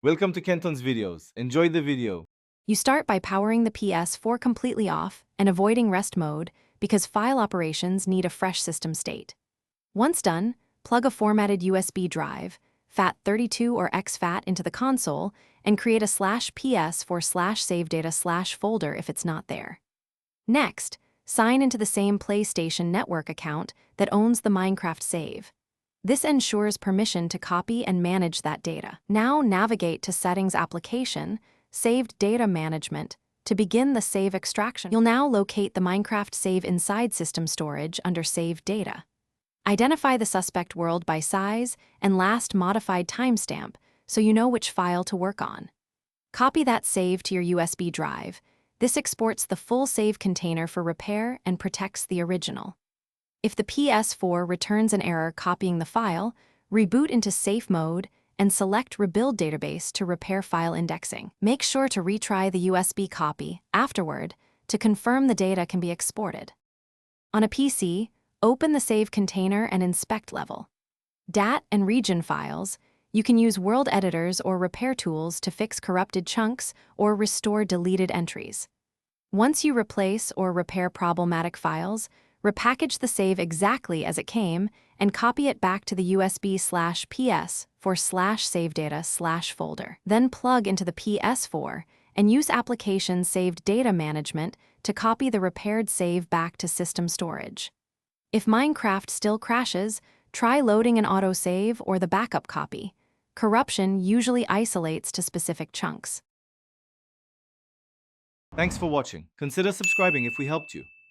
Welcome to Kenton's videos. Enjoy the video. You start by powering the PS4 completely off and avoiding rest mode because file operations need a fresh system state. Once done, plug a formatted USB drive, FAT32 or exFAT into the console and create a /PS4/savedata/folder if it's not there. Next, sign into the same PlayStation Network account that owns the Minecraft save. This ensures permission to copy and manage that data. Now navigate to Settings Application, Saved Data Management, to begin the save extraction. You'll now locate the Minecraft save inside System Storage under Saved Data. Identify the suspect world by size and last modified timestamp so you know which file to work on. Copy that save to your USB drive. This exports the full save container for repair and protects the original. If the PS4 returns an error copying the file, reboot into safe mode and select Rebuild Database to repair file indexing. Make sure to retry the USB copy afterward to confirm the data can be exported. On a PC, open the save container and inspect level. DAT and region files, you can use world editors or repair tools to fix corrupted chunks or restore deleted entries. Once you replace or repair problematic files, repackage the save exactly as it came and copy it back to the USB/PS4/savedata/folder. Then plug into the PS4 and use application Saved Data Management to copy the repaired save back to system storage. If Minecraft still crashes, try loading an autosave or the backup copy. Corruption usually isolates to specific chunks. Thanks for watching. Consider subscribing if we helped you.